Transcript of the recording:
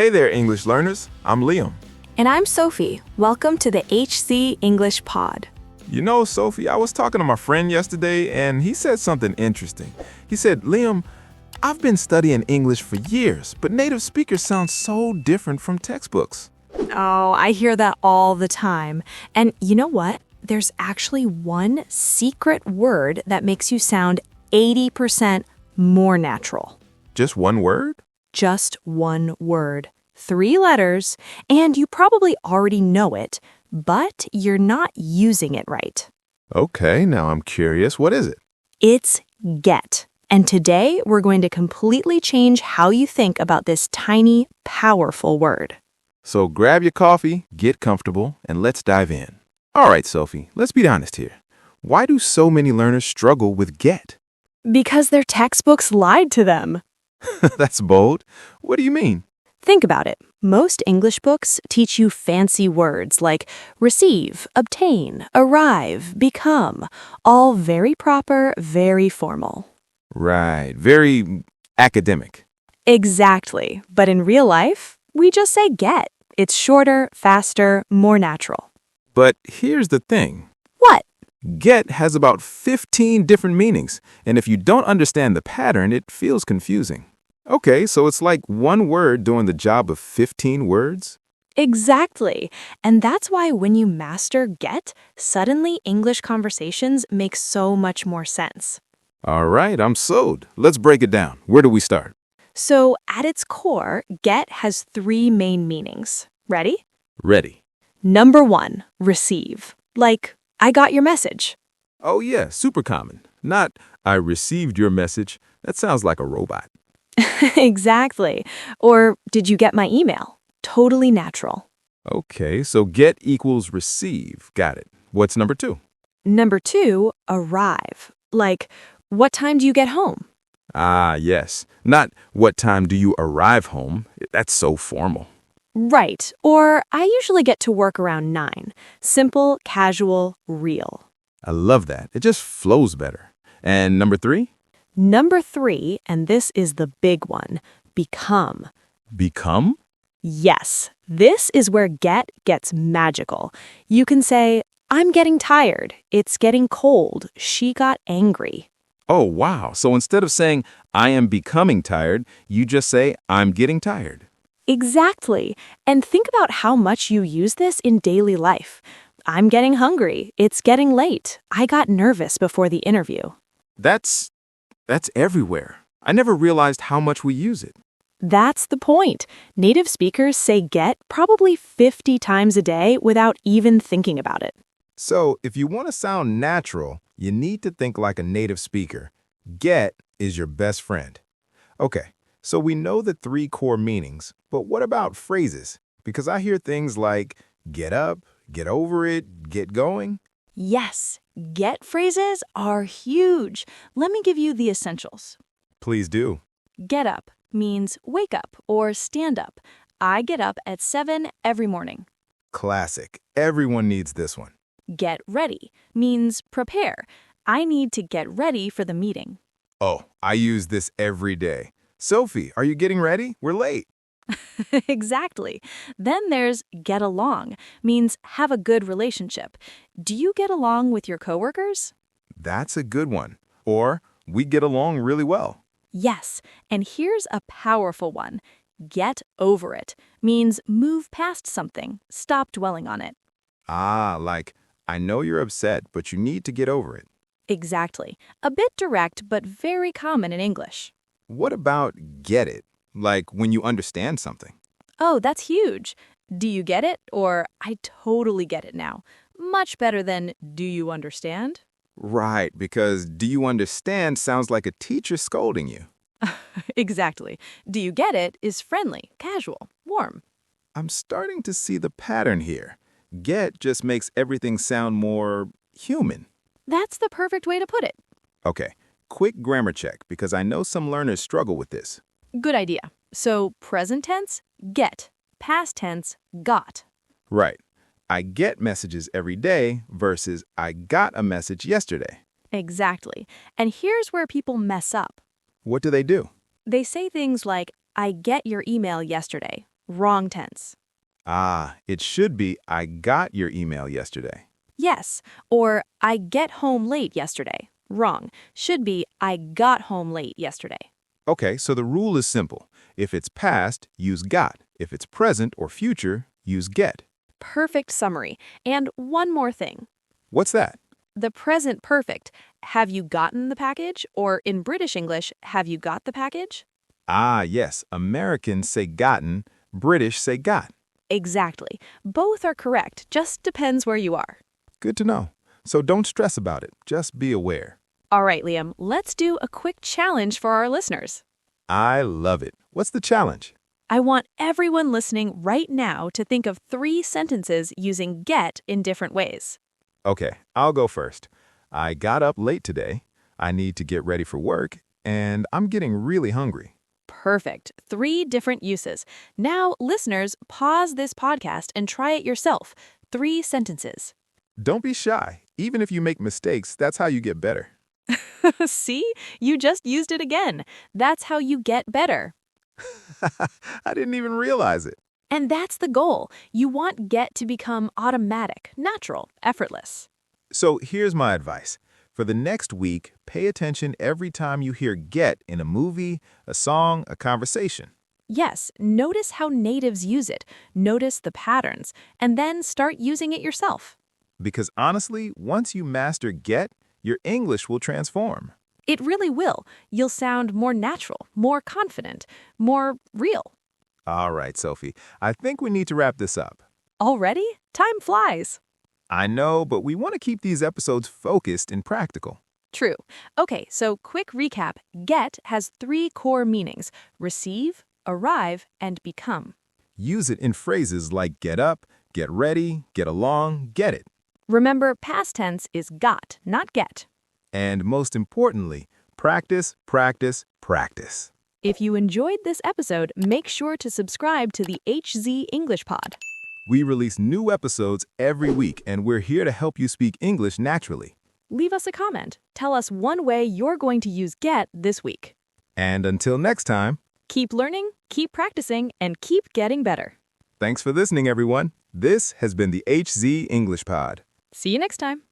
Hey there, English learners. I'm Liam. And I'm Sophie. Welcome to the HC English Pod. You know, Sophie, I was talking to my friend yesterday, and he said something interesting. He said, Liam, I've been studying English for years, but native speakers sound so different from textbooks. Oh, I hear that all the time. And you know what? There's actually one secret word that makes you sound 80% more natural. Just one word? Just one word. 3 letters, and you probably already know it, but you're not using it right. Okay, now I'm curious. What is it? It's get. And today we're going to completely change how you think about this tiny, powerful word. So grab your coffee, get comfortable, and let's dive in. All right, Sophie, let's be honest here. Why do so many learners struggle with get? Because their textbooks lied to them. That's bold. What do you mean? Think about it. Most English books teach you fancy words like receive, obtain, arrive, become, all very proper, very formal. Right, very academic. Exactly. But in real life, we just say get. It's shorter, faster, more natural. But here's the thing. What? Get has about 15 different meanings, and if you don't understand the pattern, it feels confusing. Okay, so it's like one word doing the job of 15 words? Exactly. And that's why when you master get, suddenly English conversations make so much more sense. All right, I'm sold. Let's break it down. Where do we start? So at its core, get has 3 main meanings. Ready? Ready. Number 1, receive. Like, I got your message. Oh yeah, super common. Not, I received your message. That sounds like a robot. Exactly. Or, did you get my email? Totally natural. Okay, so get equals receive. Got it. What's number 2? Number 2, arrive. Like, what time do you get home? Ah, yes. Not, what time do you arrive home? That's so formal. Right. Or, I usually get to work around 9. Simple, casual, real. I love that. It just flows better. And number 3? Number 3, and this is the big one, become. Become? Yes, this is where get gets magical. You can say, I'm getting tired. It's getting cold. She got angry. Oh, wow. So instead of saying, I am becoming tired, you just say, I'm getting tired. Exactly. And think about how much you use this in daily life. I'm getting hungry. It's getting late. I got nervous before the interview. That's everywhere. I never realized how much we use it. That's the point. Native speakers say get probably 50 times a day without even thinking about it. So if you want to sound natural, you need to think like a native speaker. Get is your best friend. Okay, so we know the 3 core meanings, but what about phrases? Because I hear things like get up, get over it, get going. Yes, get phrases are huge. Let me give you the essentials. Please do. Get up means wake up or stand up. I get up at 7 every morning. Classic. Everyone needs this one. Get ready means prepare. I need to get ready for the meeting. Oh, I use this every day. Sophie, are you getting ready? We're late. Exactly. Then there's get along, means have a good relationship. Do you get along with your coworkers? That's a good one. Or, we get along really well. Yes, and here's a powerful one. Get over it means move past something, stop dwelling on it. Ah, like, I know you're upset, but you need to get over it. Exactly. A bit direct, but very common in English. What about get it? Like when you understand something. Oh, that's huge. Do you get it? Or I totally get it now. Much better than do you understand? Right, because do you understand sounds like a teacher scolding you. Exactly. Do you get it is friendly, casual, warm. I'm starting to see the pattern here. Get just makes everything sound more human. That's the perfect way to put it. Okay, quick grammar check because I know some learners struggle with this. Good idea. So present tense, get. Past tense, got. Right. I get messages every day versus I got a message yesterday. Exactly. And here's where people mess up. What do? They say things like, I get your email yesterday, Wrong tense. Ah, it should be I got your email yesterday. Yes, or I get home late yesterday. Wrong. Should be I got home late yesterday. Okay, so the rule is simple. If it's past, use got. If it's present or future, use get. Perfect summary. And one more thing. What's that? The present perfect. Have you gotten the package? Or in British English, have you got the package? Ah, yes. Americans say gotten, British say got. Exactly. Both are correct. Just depends where you are. Good to know. So don't stress about it. Just be aware. All right, Liam, let's do a quick challenge for our listeners. I love it. What's the challenge? I want everyone listening right now to think of 3 sentences using get in different ways. Okay, I'll go first. I got up late today. I need to get ready for work, and I'm getting really hungry. Perfect. 3 different uses. Now, listeners, pause this podcast and try it yourself. 3 sentences. Don't be shy. Even if you make mistakes, that's how you get better. See? You just used it again. That's how you get better. I didn't even realize it. And that's the goal. You want get to become automatic, natural, effortless. So here's my advice. For the next week, pay attention every time you hear get in a movie, a song, a conversation. Yes, notice how natives use it. Notice the patterns, and then start using it yourself. Because honestly, once you master get, your English will transform. It really will. You'll sound more natural, more confident, more real. All right, Sophie, I think we need to wrap this up. Already? Time flies. I know, but we want to keep these episodes focused and practical. True. Okay, so quick recap. Get has 3 core meanings: receive, arrive, and become. Use it in phrases like get up, get ready, get along, get it. Remember, past tense is got, not get. And most importantly, practice, practice, practice. If you enjoyed this episode, make sure to subscribe to the HZ English Pod. We release new episodes every week, and we're here to help you speak English naturally. Leave us a comment. Tell us one way you're going to use get this week. And until next time, Keep learning, keep practicing, and keep getting better. thanks for listening, everyone. This has been the HZ English Pod. See you next time.